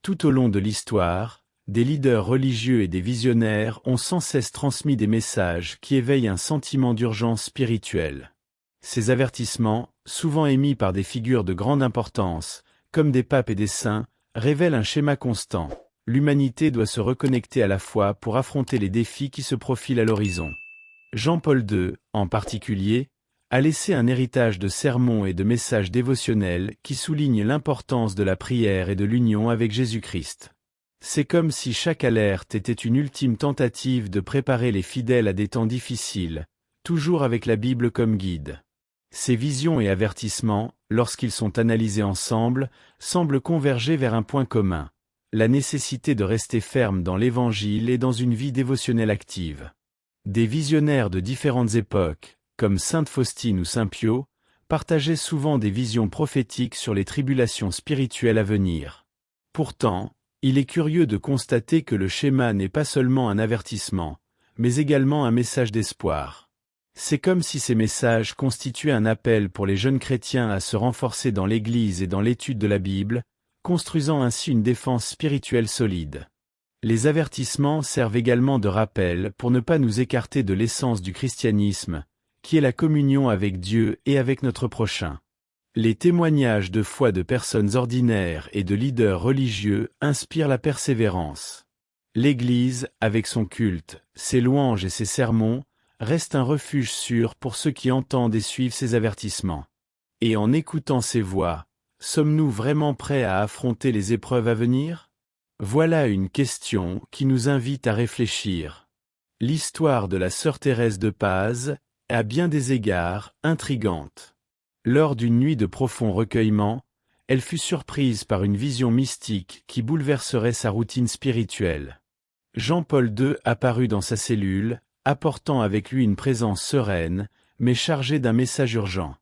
Tout au long de l'histoire, des leaders religieux et des visionnaires ont sans cesse transmis des messages qui éveillent un sentiment d'urgence spirituelle. Ces avertissements, souvent émis par des figures de grande importance, comme des papes et des saints, révèlent un schéma constant. L'humanité doit se reconnecter à la foi pour affronter les défis qui se profilent à l'horizon. Jean-Paul II, en particulier, a laissé un héritage de sermons et de messages dévotionnels qui soulignent l'importance de la prière et de l'union avec Jésus-Christ. C'est comme si chaque alerte était une ultime tentative de préparer les fidèles à des temps difficiles, toujours avec la Bible comme guide. Ces visions et avertissements, lorsqu'ils sont analysés ensemble, semblent converger vers un point commun: la nécessité de rester ferme dans l'Évangile et dans une vie dévotionnelle active. Des visionnaires de différentes époques, comme sainte Faustine ou saint Pio, partageaient souvent des visions prophétiques sur les tribulations spirituelles à venir. Pourtant, il est curieux de constater que le schéma n'est pas seulement un avertissement, mais également un message d'espoir. C'est comme si ces messages constituaient un appel pour les jeunes chrétiens à se renforcer dans l'Église et dans l'étude de la Bible, construisant ainsi une défense spirituelle solide. Les avertissements servent également de rappel pour ne pas nous écarter de l'essence du christianisme, qui est la communion avec Dieu et avec notre prochain. Les témoignages de foi de personnes ordinaires et de leaders religieux inspirent la persévérance. L'Église, avec son culte, ses louanges et ses sermons, reste un refuge sûr pour ceux qui entendent et suivent ces avertissements. Et en écoutant ces voix, sommes-nous vraiment prêts à affronter les épreuves à venir? Voilà une question qui nous invite à réfléchir. L'histoire de la sœur Thérèse de Paz est à bien des égards intrigante. Lors d'une nuit de profond recueillement, elle fut surprise par une vision mystique qui bouleverserait sa routine spirituelle. Jean-Paul II apparut dans sa cellule, apportant avec lui une présence sereine, mais chargée d'un message urgent.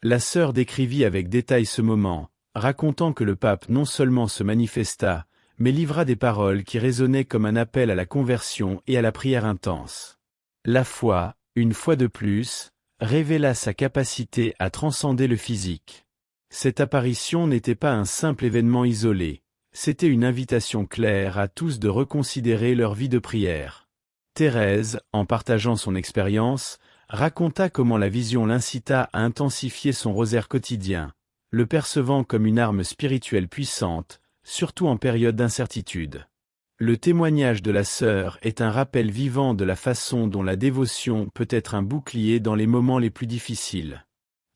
La sœur décrivit avec détail ce moment, racontant que le pape non seulement se manifesta, mais livra des paroles qui résonnaient comme un appel à la conversion et à la prière intense. La foi, une fois de plus, révéla sa capacité à transcender le physique. Cette apparition n'était pas un simple événement isolé, c'était une invitation claire à tous de reconsidérer leur vie de prière. Thérèse, en partageant son expérience, raconta comment la vision l'incita à intensifier son rosaire quotidien, le percevant comme une arme spirituelle puissante, surtout en période d'incertitude. Le témoignage de la sœur est un rappel vivant de la façon dont la dévotion peut être un bouclier dans les moments les plus difficiles.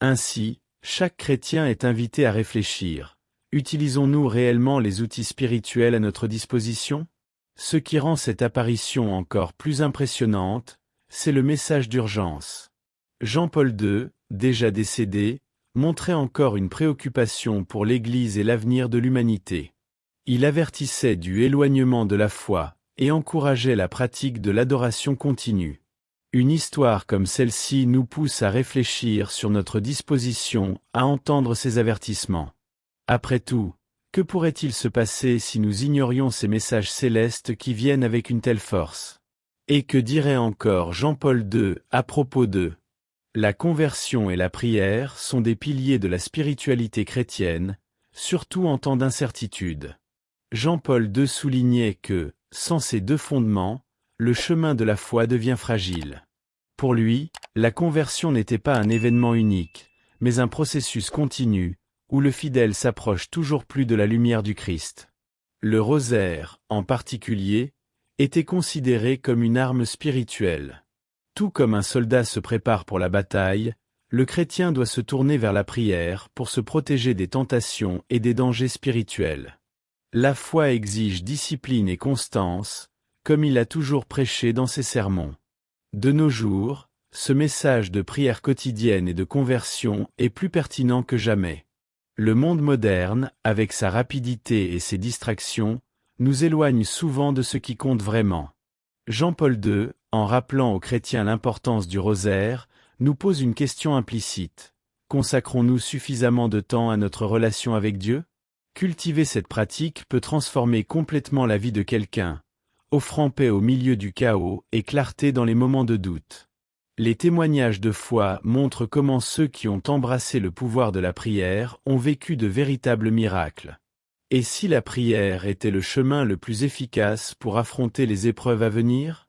Ainsi, chaque chrétien est invité à réfléchir. Utilisons-nous réellement les outils spirituels à notre disposition? Ce qui rend cette apparition encore plus impressionnante, c'est le message d'urgence. Jean-Paul II, déjà décédé, montrait encore une préoccupation pour l'Église et l'avenir de l'humanité. Il avertissait du éloignement de la foi et encourageait la pratique de l'adoration continue. Une histoire comme celle-ci nous pousse à réfléchir sur notre disposition à entendre ces avertissements. Après tout, que pourrait-il se passer si nous ignorions ces messages célestes qui viennent avec une telle force? Et que dirait encore Jean-Paul II à propos d'eux? La conversion et la prière sont des piliers de la spiritualité chrétienne, surtout en temps d'incertitude. Jean-Paul II soulignait que, sans ces deux fondements, le chemin de la foi devient fragile. Pour lui, la conversion n'était pas un événement unique, mais un processus continu, où le fidèle s'approche toujours plus de la lumière du Christ. Le rosaire, en particulier, était considéré comme une arme spirituelle. Tout comme un soldat se prépare pour la bataille, le chrétien doit se tourner vers la prière pour se protéger des tentations et des dangers spirituels. La foi exige discipline et constance, comme il a toujours prêché dans ses sermons. De nos jours, ce message de prière quotidienne et de conversion est plus pertinent que jamais. Le monde moderne, avec sa rapidité et ses distractions, nous éloigne souvent de ce qui compte vraiment. Jean-Paul II, en rappelant aux chrétiens l'importance du rosaire, nous pose une question implicite. Consacrons-nous suffisamment de temps à notre relation avec Dieu? Cultiver cette pratique peut transformer complètement la vie de quelqu'un, offrant paix au milieu du chaos et clarté dans les moments de doute. Les témoignages de foi montrent comment ceux qui ont embrassé le pouvoir de la prière ont vécu de véritables miracles. Et si la prière était le chemin le plus efficace pour affronter les épreuves à venir?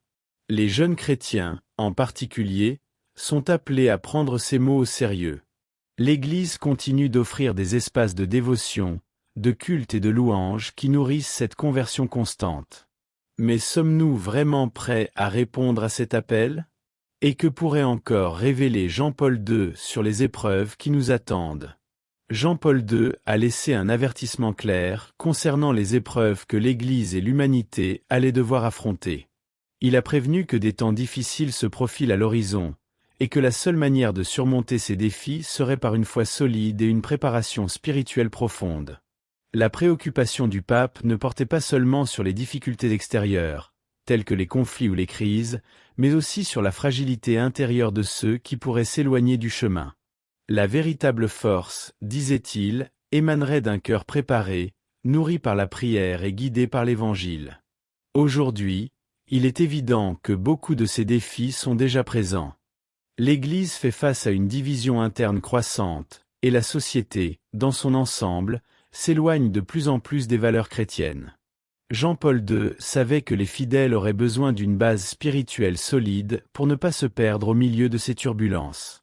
Les jeunes chrétiens, en particulier, sont appelés à prendre ces mots au sérieux. L'Église continue d'offrir des espaces de dévotion, de culte et de louange qui nourrissent cette conversion constante. Mais sommes-nous vraiment prêts à répondre à cet appel? Et que pourrait encore révéler Jean-Paul II sur les épreuves qui nous attendent? Jean-Paul II a laissé un avertissement clair concernant les épreuves que l'Église et l'humanité allaient devoir affronter. Il a prévenu que des temps difficiles se profilent à l'horizon, et que la seule manière de surmonter ces défis serait par une foi solide et une préparation spirituelle profonde. La préoccupation du pape ne portait pas seulement sur les difficultés extérieures, telles que les conflits ou les crises, mais aussi sur la fragilité intérieure de ceux qui pourraient s'éloigner du chemin. La véritable force, disait-il, émanerait d'un cœur préparé, nourri par la prière et guidé par l'Évangile. Aujourd'hui, il est évident que beaucoup de ces défis sont déjà présents. L'Église fait face à une division interne croissante, et la société, dans son ensemble, s'éloigne de plus en plus des valeurs chrétiennes. Jean-Paul II savait que les fidèles auraient besoin d'une base spirituelle solide pour ne pas se perdre au milieu de ces turbulences.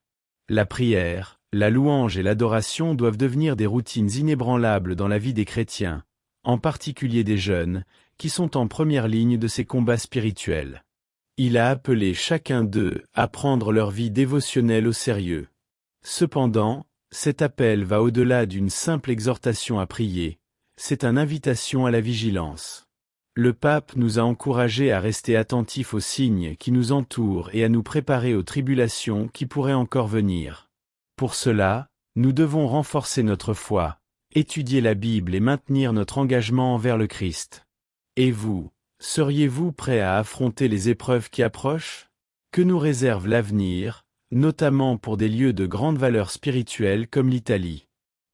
La prière, la louange et l'adoration doivent devenir des routines inébranlables dans la vie des chrétiens, en particulier des jeunes, qui sont en première ligne de ces combats spirituels. Il a appelé chacun d'eux à prendre leur vie dévotionnelle au sérieux. Cependant, cet appel va au-delà d'une simple exhortation à prier, c'est une invitation à la vigilance. Le pape nous a encouragés à rester attentifs aux signes qui nous entourent et à nous préparer aux tribulations qui pourraient encore venir. Pour cela, nous devons renforcer notre foi, étudier la Bible et maintenir notre engagement envers le Christ. Et vous, seriez-vous prêt à affronter les épreuves qui approchent? Que nous réserve l'avenir, notamment pour des lieux de grande valeur spirituelle comme l'Italie?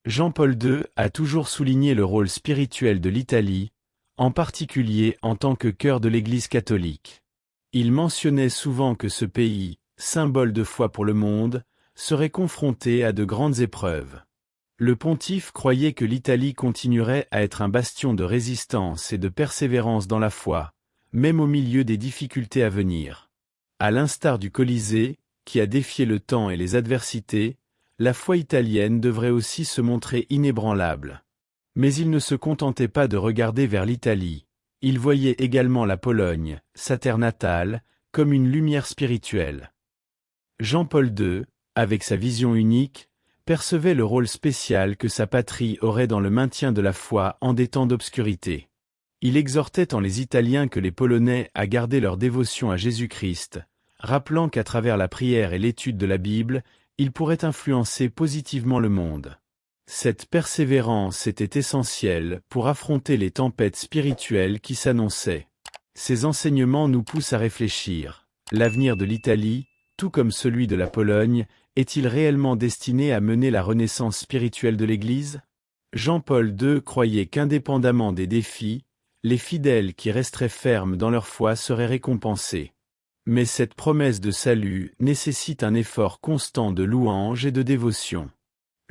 Jean-Paul II a toujours souligné le rôle spirituel de l'Italie, en particulier en tant que cœur de l'Église catholique. Il mentionnait souvent que ce pays, symbole de foi pour le monde, serait confronté à de grandes épreuves. Le pontife croyait que l'Italie continuerait à être un bastion de résistance et de persévérance dans la foi, même au milieu des difficultés à venir. À l'instar du Colisée, qui a défié le temps et les adversités, la foi italienne devrait aussi se montrer inébranlable. Mais il ne se contentait pas de regarder vers l'Italie, il voyait également la Pologne, sa terre natale, comme une lumière spirituelle. Jean-Paul II, avec sa vision unique, percevait le rôle spécial que sa patrie aurait dans le maintien de la foi en des temps d'obscurité. Il exhortait tant les Italiens que les Polonais à garder leur dévotion à Jésus-Christ, rappelant qu'à travers la prière et l'étude de la Bible, ils pourraient influencer positivement le monde. Cette persévérance était essentielle pour affronter les tempêtes spirituelles qui s'annonçaient. Ces enseignements nous poussent à réfléchir. L'avenir de l'Italie, tout comme celui de la Pologne, est-il réellement destiné à mener la renaissance spirituelle de l'Église? Jean-Paul II croyait qu'indépendamment des défis, les fidèles qui resteraient fermes dans leur foi seraient récompensés. Mais cette promesse de salut nécessite un effort constant de louange et de dévotion.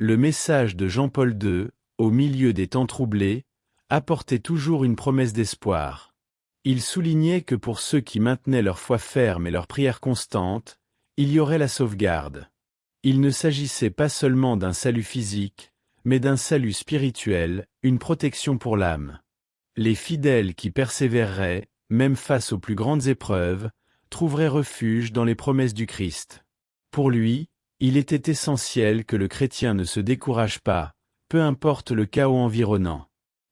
Le message de Jean-Paul II, au milieu des temps troublés, apportait toujours une promesse d'espoir. Il soulignait que pour ceux qui maintenaient leur foi ferme et leur prière constante, il y aurait la sauvegarde. Il ne s'agissait pas seulement d'un salut physique, mais d'un salut spirituel, une protection pour l'âme. Les fidèles qui persévéreraient, même face aux plus grandes épreuves, trouveraient refuge dans les promesses du Christ. Pour lui, il était essentiel que le chrétien ne se décourage pas, peu importe le chaos environnant.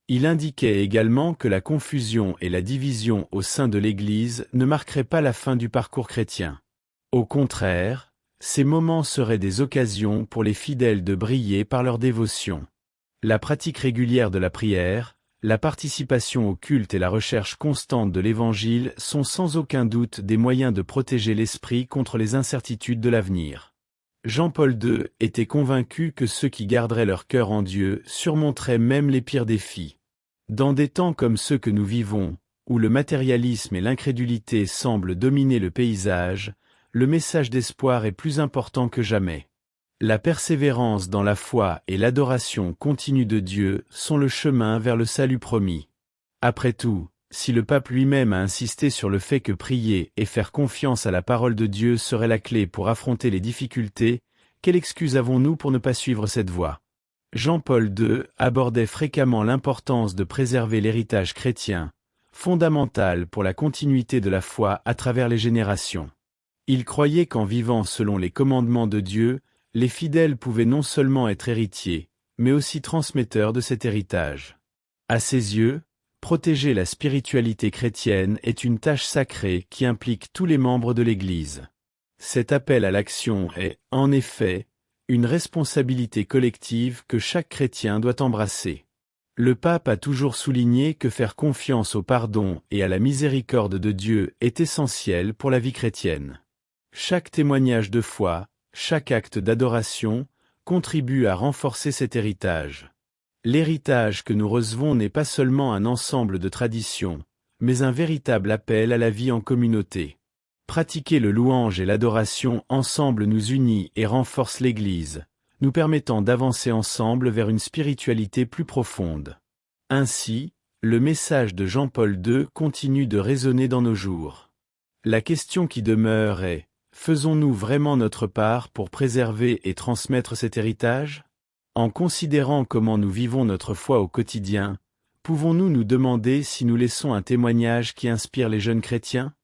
Il indiquait également que la confusion et la division au sein de l'Église ne marqueraient pas la fin du parcours chrétien. Au contraire, ces moments seraient des occasions pour les fidèles de briller par leur dévotion. La pratique régulière de la prière, la participation au culte et la recherche constante de l'Évangile sont sans aucun doute des moyens de protéger l'esprit contre les incertitudes de l'avenir. Jean-Paul II était convaincu que ceux qui garderaient leur cœur en Dieu surmonteraient même les pires défis. Dans des temps comme ceux que nous vivons, où le matérialisme et l'incrédulité semblent dominer le paysage, le message d'espoir est plus important que jamais. La persévérance dans la foi et l'adoration continue de Dieu sont le chemin vers le salut promis. Après tout, si le pape lui-même a insisté sur le fait que prier et faire confiance à la parole de Dieu serait la clé pour affronter les difficultés, quelle excuse avons-nous pour ne pas suivre cette voie? Jean-Paul II abordait fréquemment l'importance de préserver l'héritage chrétien, fondamental pour la continuité de la foi à travers les générations. Il croyait qu'en vivant selon les commandements de Dieu, les fidèles pouvaient non seulement être héritiers, mais aussi transmetteurs de cet héritage. À ses yeux, protéger la spiritualité chrétienne est une tâche sacrée qui implique tous les membres de l'Église. Cet appel à l'action est, en effet, une responsabilité collective que chaque chrétien doit embrasser. Le pape a toujours souligné que faire confiance au pardon et à la miséricorde de Dieu est essentiel pour la vie chrétienne. Chaque témoignage de foi, chaque acte d'adoration, contribue à renforcer cet héritage. L'héritage que nous recevons n'est pas seulement un ensemble de traditions, mais un véritable appel à la vie en communauté. Pratiquer le louange et l'adoration ensemble nous unit et renforce l'Église, nous permettant d'avancer ensemble vers une spiritualité plus profonde. Ainsi, le message de Jean-Paul II continue de résonner dans nos jours. La question qui demeure est: faisons-nous vraiment notre part pour préserver et transmettre cet héritage? En considérant comment nous vivons notre foi au quotidien, pouvons-nous nous demander si nous laissons un témoignage qui inspire les jeunes chrétiens?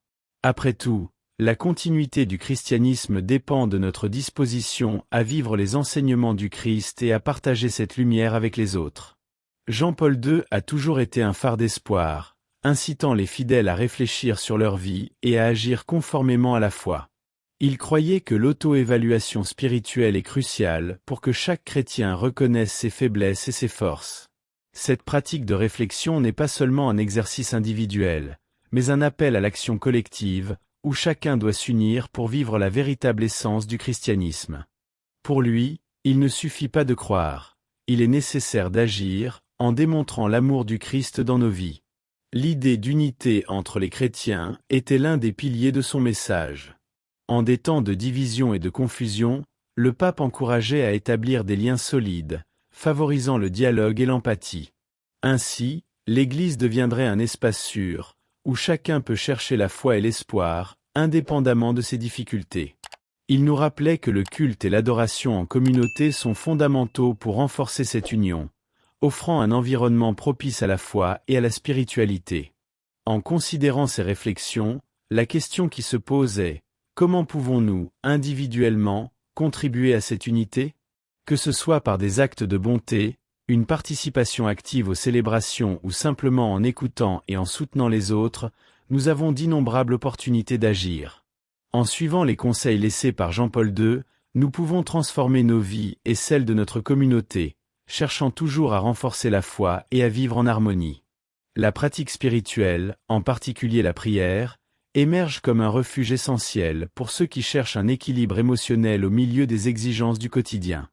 Après tout, la continuité du christianisme dépend de notre disposition à vivre les enseignements du Christ et à partager cette lumière avec les autres. Jean-Paul II a toujours été un phare d'espoir, incitant les fidèles à réfléchir sur leur vie et à agir conformément à la foi. Il croyait que l'auto-évaluation spirituelle est cruciale pour que chaque chrétien reconnaisse ses faiblesses et ses forces. Cette pratique de réflexion n'est pas seulement un exercice individuel, mais un appel à l'action collective, où chacun doit s'unir pour vivre la véritable essence du christianisme. Pour lui, il ne suffit pas de croire, il est nécessaire d'agir, en démontrant l'amour du Christ dans nos vies. L'idée d'unité entre les chrétiens était l'un des piliers de son message. En des temps de division et de confusion, le pape encourageait à établir des liens solides, favorisant le dialogue et l'empathie. Ainsi, l'Église deviendrait un espace sûr, où chacun peut chercher la foi et l'espoir, indépendamment de ses difficultés. Il nous rappelait que le culte et l'adoration en communauté sont fondamentaux pour renforcer cette union, offrant un environnement propice à la foi et à la spiritualité. En considérant ces réflexions, la question qui se pose est: comment pouvons-nous, individuellement, contribuer à cette unité? Que ce soit par des actes de bonté, une participation active aux célébrations ou simplement en écoutant et en soutenant les autres, nous avons d'innombrables opportunités d'agir. En suivant les conseils laissés par Jean-Paul II, nous pouvons transformer nos vies et celles de notre communauté, cherchant toujours à renforcer la foi et à vivre en harmonie. La pratique spirituelle, en particulier la prière, émerge comme un refuge essentiel pour ceux qui cherchent un équilibre émotionnel au milieu des exigences du quotidien.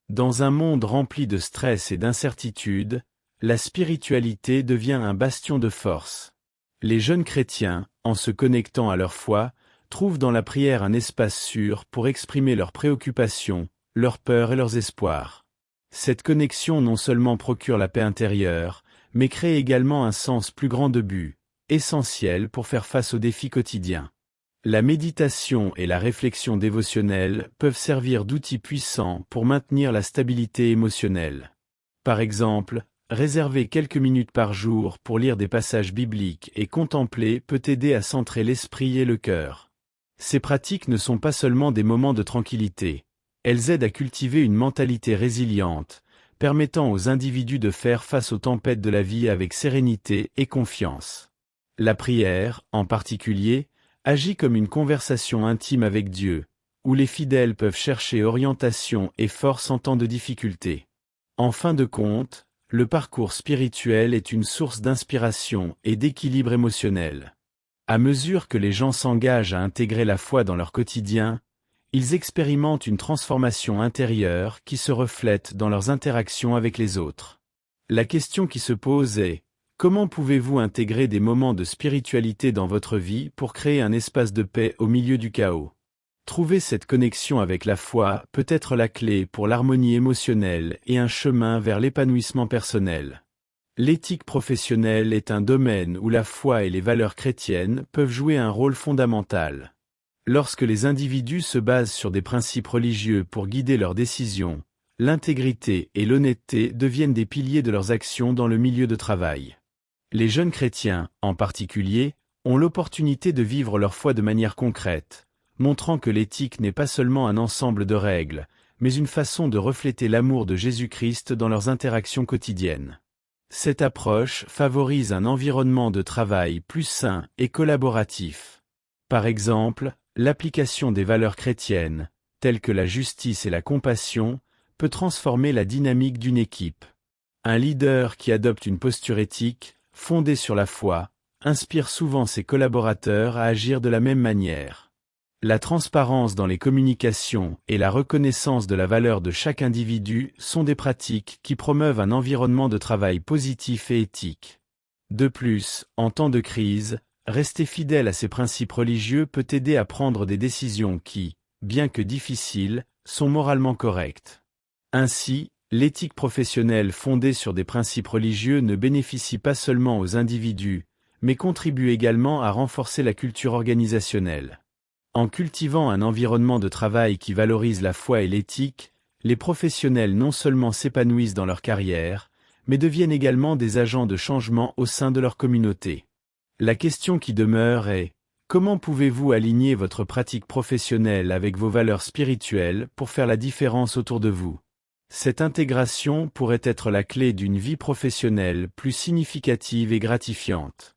Dans un monde rempli de stress et d'incertitude, la spiritualité devient un bastion de force. Les jeunes chrétiens, en se connectant à leur foi, trouvent dans la prière un espace sûr pour exprimer leurs préoccupations, leurs peurs et leurs espoirs. Cette connexion non seulement procure la paix intérieure, mais crée également un sens plus grand de but, essentiel pour faire face aux défis quotidiens. La méditation et la réflexion dévotionnelle peuvent servir d'outils puissants pour maintenir la stabilité émotionnelle. Par exemple, réserver quelques minutes par jour pour lire des passages bibliques et contempler peut aider à centrer l'esprit et le cœur. Ces pratiques ne sont pas seulement des moments de tranquillité, elles aident à cultiver une mentalité résiliente, permettant aux individus de faire face aux tempêtes de la vie avec sérénité et confiance. La prière, en particulier, agit comme une conversation intime avec Dieu, où les fidèles peuvent chercher orientation et force en temps de difficulté. En fin de compte, le parcours spirituel est une source d'inspiration et d'équilibre émotionnel. À mesure que les gens s'engagent à intégrer la foi dans leur quotidien, ils expérimentent une transformation intérieure qui se reflète dans leurs interactions avec les autres. La question qui se pose est: comment pouvez-vous intégrer des moments de spiritualité dans votre vie pour créer un espace de paix au milieu du chaos? Trouver cette connexion avec la foi peut être la clé pour l'harmonie émotionnelle et un chemin vers l'épanouissement personnel. L'éthique professionnelle est un domaine où la foi et les valeurs chrétiennes peuvent jouer un rôle fondamental. Lorsque les individus se basent sur des principes religieux pour guider leurs décisions, l'intégrité et l'honnêteté deviennent des piliers de leurs actions dans le milieu de travail. Les jeunes chrétiens, en particulier, ont l'opportunité de vivre leur foi de manière concrète, montrant que l'éthique n'est pas seulement un ensemble de règles, mais une façon de refléter l'amour de Jésus-Christ dans leurs interactions quotidiennes. Cette approche favorise un environnement de travail plus sain et collaboratif. Par exemple, l'application des valeurs chrétiennes, telles que la justice et la compassion, peut transformer la dynamique d'une équipe. Un leader qui adopte une posture éthique, fondée sur la foi, inspire souvent ses collaborateurs à agir de la même manière. La transparence dans les communications et la reconnaissance de la valeur de chaque individu sont des pratiques qui promeuvent un environnement de travail positif et éthique. De plus, en temps de crise, rester fidèle à ses principes religieux peut aider à prendre des décisions qui, bien que difficiles, sont moralement correctes. Ainsi, l'éthique professionnelle fondée sur des principes religieux ne bénéficie pas seulement aux individus, mais contribue également à renforcer la culture organisationnelle. En cultivant un environnement de travail qui valorise la foi et l'éthique, les professionnels non seulement s'épanouissent dans leur carrière, mais deviennent également des agents de changement au sein de leur communauté. La question qui demeure est: comment pouvez-vous aligner votre pratique professionnelle avec vos valeurs spirituelles pour faire la différence autour de vous? Cette intégration pourrait être la clé d'une vie professionnelle plus significative et gratifiante.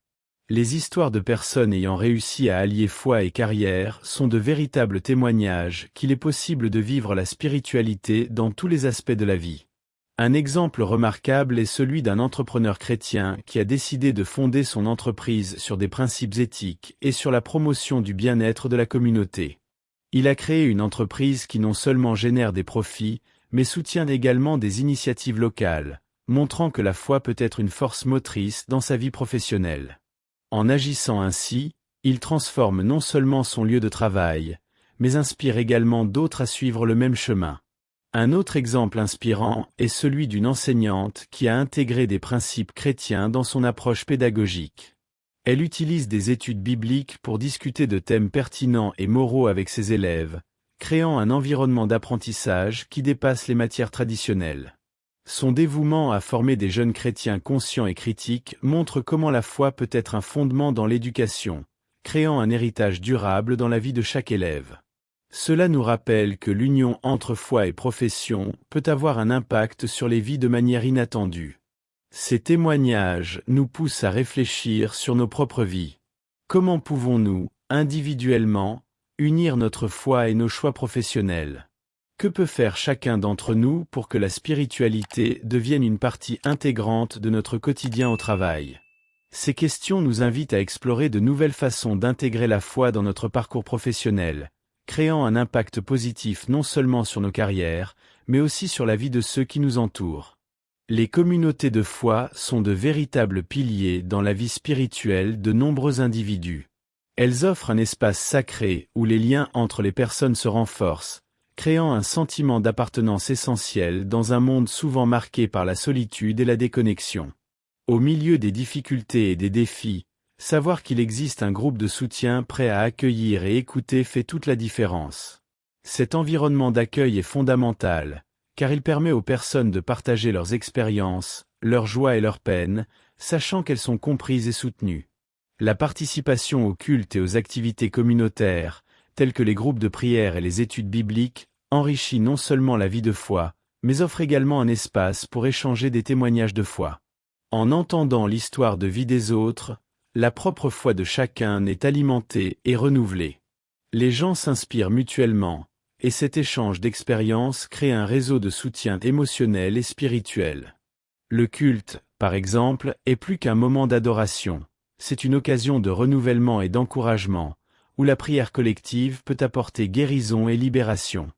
Les histoires de personnes ayant réussi à allier foi et carrière sont de véritables témoignages qu'il est possible de vivre la spiritualité dans tous les aspects de la vie. Un exemple remarquable est celui d'un entrepreneur chrétien qui a décidé de fonder son entreprise sur des principes éthiques et sur la promotion du bien-être de la communauté. Il a créé une entreprise qui non seulement génère des profits, mais soutient également des initiatives locales, montrant que la foi peut être une force motrice dans sa vie professionnelle. En agissant ainsi, il transforme non seulement son lieu de travail, mais inspire également d'autres à suivre le même chemin. Un autre exemple inspirant est celui d'une enseignante qui a intégré des principes chrétiens dans son approche pédagogique. Elle utilise des études bibliques pour discuter de thèmes pertinents et moraux avec ses élèves, créant un environnement d'apprentissage qui dépasse les matières traditionnelles. Son dévouement à former des jeunes chrétiens conscients et critiques montre comment la foi peut être un fondement dans l'éducation, créant un héritage durable dans la vie de chaque élève. Cela nous rappelle que l'union entre foi et profession peut avoir un impact sur les vies de manière inattendue. Ces témoignages nous poussent à réfléchir sur nos propres vies. Comment pouvons-nous, individuellement, unir notre foi et nos choix professionnels? Que peut faire chacun d'entre nous pour que la spiritualité devienne une partie intégrante de notre quotidien au travail? Ces questions nous invitent à explorer de nouvelles façons d'intégrer la foi dans notre parcours professionnel, créant un impact positif non seulement sur nos carrières, mais aussi sur la vie de ceux qui nous entourent. Les communautés de foi sont de véritables piliers dans la vie spirituelle de nombreux individus. Elles offrent un espace sacré où les liens entre les personnes se renforcent, créant un sentiment d'appartenance essentiel dans un monde souvent marqué par la solitude et la déconnexion. Au milieu des difficultés et des défis, savoir qu'il existe un groupe de soutien prêt à accueillir et écouter fait toute la différence. Cet environnement d'accueil est fondamental, car il permet aux personnes de partager leurs expériences, leurs joies et leurs peines, sachant qu'elles sont comprises et soutenues. La participation aux cultes et aux activités communautaires, telles que les groupes de prière et les études bibliques, enrichit non seulement la vie de foi, mais offre également un espace pour échanger des témoignages de foi. En entendant l'histoire de vie des autres, la propre foi de chacun est alimentée et renouvelée. Les gens s'inspirent mutuellement, et cet échange d'expériences crée un réseau de soutien émotionnel et spirituel. Le culte, par exemple, est plus qu'un moment d'adoration, c'est une occasion de renouvellement et d'encouragement, où la prière collective peut apporter guérison et libération.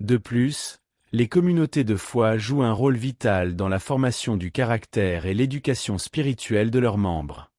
De plus, les communautés de foi jouent un rôle vital dans la formation du caractère et l'éducation spirituelle de leurs membres.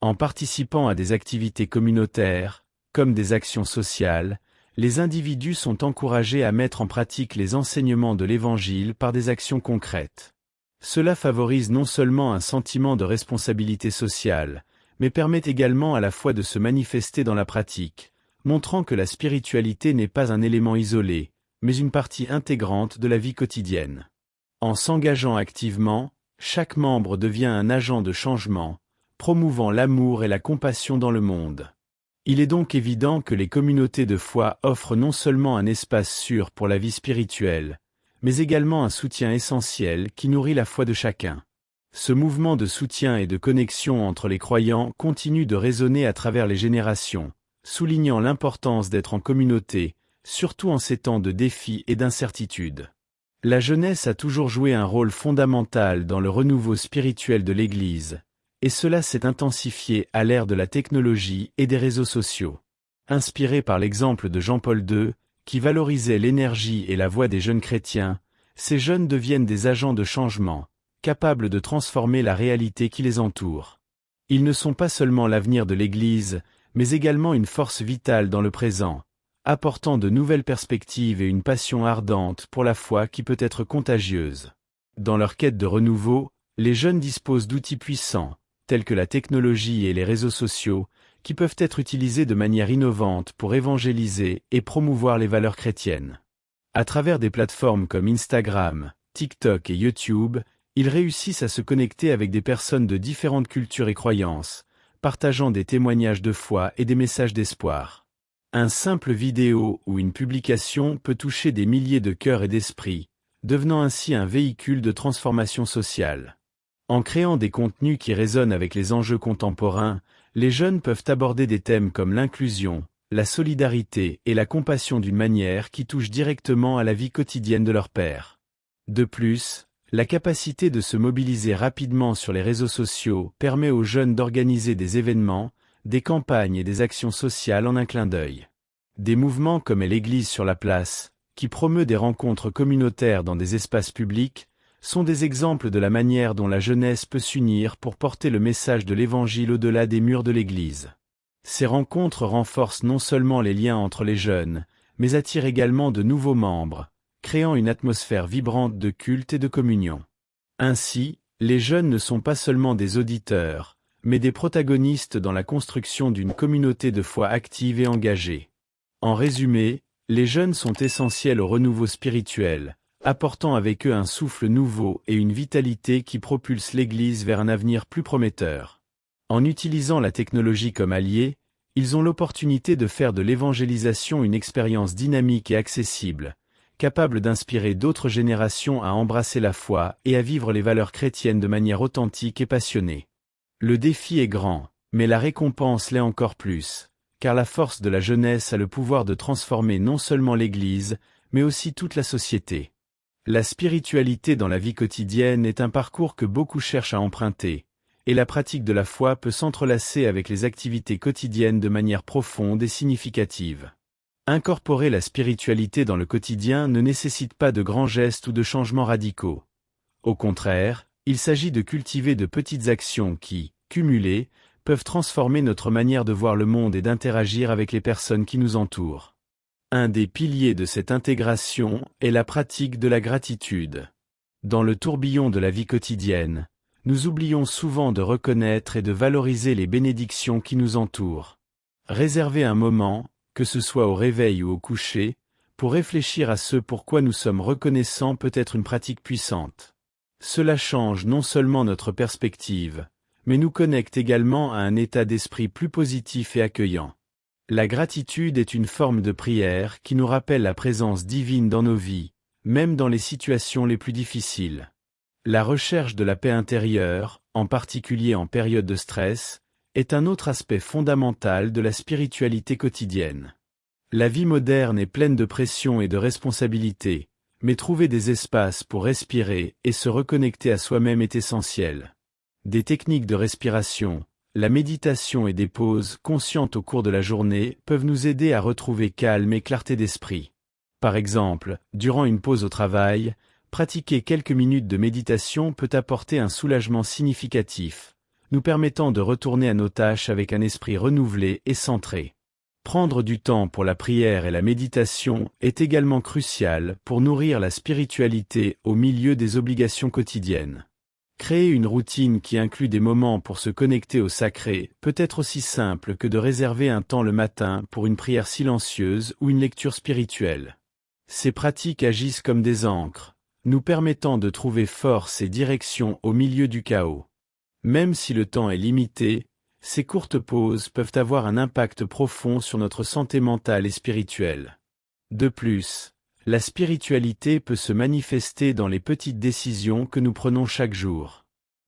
En participant à des activités communautaires, comme des actions sociales, les individus sont encouragés à mettre en pratique les enseignements de l'Évangile par des actions concrètes. Cela favorise non seulement un sentiment de responsabilité sociale, mais permet également à la fois de se manifester dans la pratique, montrant que la spiritualité n'est pas un élément isolé, mais une partie intégrante de la vie quotidienne. En s'engageant activement, chaque membre devient un agent de changement, promouvant l'amour et la compassion dans le monde. Il est donc évident que les communautés de foi offrent non seulement un espace sûr pour la vie spirituelle, mais également un soutien essentiel qui nourrit la foi de chacun. Ce mouvement de soutien et de connexion entre les croyants continue de résonner à travers les générations, soulignant l'importance d'être en communauté, surtout en ces temps de défis et d'incertitudes. La jeunesse a toujours joué un rôle fondamental dans le renouveau spirituel de l'Église, et cela s'est intensifié à l'ère de la technologie et des réseaux sociaux. Inspiré par l'exemple de Jean-Paul II, qui valorisait l'énergie et la voix des jeunes chrétiens, ces jeunes deviennent des agents de changement, capables de transformer la réalité qui les entoure. Ils ne sont pas seulement l'avenir de l'Église, mais également une force vitale dans le présent, apportant de nouvelles perspectives et une passion ardente pour la foi qui peut être contagieuse. Dans leur quête de renouveau, les jeunes disposent d'outils puissants, tels que la technologie et les réseaux sociaux, qui peuvent être utilisés de manière innovante pour évangéliser et promouvoir les valeurs chrétiennes. À travers des plateformes comme Instagram, TikTok et YouTube, ils réussissent à se connecter avec des personnes de différentes cultures et croyances, partageant des témoignages de foi et des messages d'espoir. Un simple vidéo ou une publication peut toucher des milliers de cœurs et d'esprits, devenant ainsi un véhicule de transformation sociale. En créant des contenus qui résonnent avec les enjeux contemporains, les jeunes peuvent aborder des thèmes comme l'inclusion, la solidarité et la compassion d'une manière qui touche directement à la vie quotidienne de leurs pairs. De plus, la capacité de se mobiliser rapidement sur les réseaux sociaux permet aux jeunes d'organiser des événements, des campagnes et des actions sociales en un clin d'œil. Des mouvements comme l'Église sur la place, qui promeut des rencontres communautaires dans des espaces publics, sont des exemples de la manière dont la jeunesse peut s'unir pour porter le message de l'Évangile au-delà des murs de l'Église. Ces rencontres renforcent non seulement les liens entre les jeunes, mais attirent également de nouveaux membres, créant une atmosphère vibrante de culte et de communion. Ainsi, les jeunes ne sont pas seulement des auditeurs, mais des protagonistes dans la construction d'une communauté de foi active et engagée. En résumé, les jeunes sont essentiels au renouveau spirituel, apportant avec eux un souffle nouveau et une vitalité qui propulse l'Église vers un avenir plus prometteur. En utilisant la technologie comme allié, ils ont l'opportunité de faire de l'évangélisation une expérience dynamique et accessible, capable d'inspirer d'autres générations à embrasser la foi et à vivre les valeurs chrétiennes de manière authentique et passionnée. Le défi est grand, mais la récompense l'est encore plus, car la force de la jeunesse a le pouvoir de transformer non seulement l'Église, mais aussi toute la société. La spiritualité dans la vie quotidienne est un parcours que beaucoup cherchent à emprunter, et la pratique de la foi peut s'entrelacer avec les activités quotidiennes de manière profonde et significative. Incorporer la spiritualité dans le quotidien ne nécessite pas de grands gestes ou de changements radicaux. Au contraire, il s'agit de cultiver de petites actions qui, cumulées, peuvent transformer notre manière de voir le monde et d'interagir avec les personnes qui nous entourent. Un des piliers de cette intégration est la pratique de la gratitude. Dans le tourbillon de la vie quotidienne, nous oublions souvent de reconnaître et de valoriser les bénédictions qui nous entourent. Réserver un moment, que ce soit au réveil ou au coucher, pour réfléchir à ce pourquoi nous sommes reconnaissants peut être une pratique puissante. Cela change non seulement notre perspective, mais nous connecte également à un état d'esprit plus positif et accueillant. La gratitude est une forme de prière qui nous rappelle la présence divine dans nos vies, même dans les situations les plus difficiles. La recherche de la paix intérieure, en particulier en période de stress, est un autre aspect fondamental de la spiritualité quotidienne. La vie moderne est pleine de pression et de responsabilités, mais trouver des espaces pour respirer et se reconnecter à soi-même est essentiel. Des techniques de respiration, la méditation et des pauses conscientes au cours de la journée peuvent nous aider à retrouver calme et clarté d'esprit. Par exemple, durant une pause au travail, pratiquer quelques minutes de méditation peut apporter un soulagement significatif, nous permettant de retourner à nos tâches avec un esprit renouvelé et centré. Prendre du temps pour la prière et la méditation est également crucial pour nourrir la spiritualité au milieu des obligations quotidiennes. Créer une routine qui inclut des moments pour se connecter au sacré peut être aussi simple que de réserver un temps le matin pour une prière silencieuse ou une lecture spirituelle. Ces pratiques agissent comme des ancres, nous permettant de trouver force et direction au milieu du chaos. Même si le temps est limité, ces courtes pauses peuvent avoir un impact profond sur notre santé mentale et spirituelle. De plus, la spiritualité peut se manifester dans les petites décisions que nous prenons chaque jour.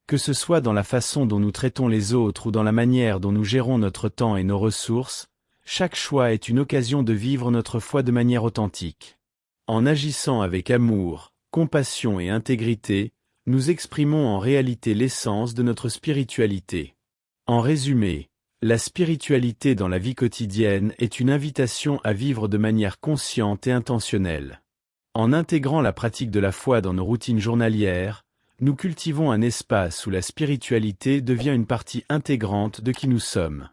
Que ce soit dans la façon dont nous traitons les autres ou dans la manière dont nous gérons notre temps et nos ressources, chaque choix est une occasion de vivre notre foi de manière authentique. En agissant avec amour, compassion et intégrité, nous exprimons en réalité l'essence de notre spiritualité. En résumé, la spiritualité dans la vie quotidienne est une invitation à vivre de manière consciente et intentionnelle. En intégrant la pratique de la foi dans nos routines journalières, nous cultivons un espace où la spiritualité devient une partie intégrante de qui nous sommes.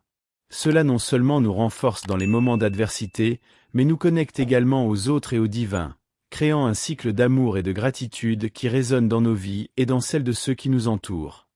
Cela non seulement nous renforce dans les moments d'adversité, mais nous connecte également aux autres et au divin, créant un cycle d'amour et de gratitude qui résonne dans nos vies et dans celles de ceux qui nous entourent.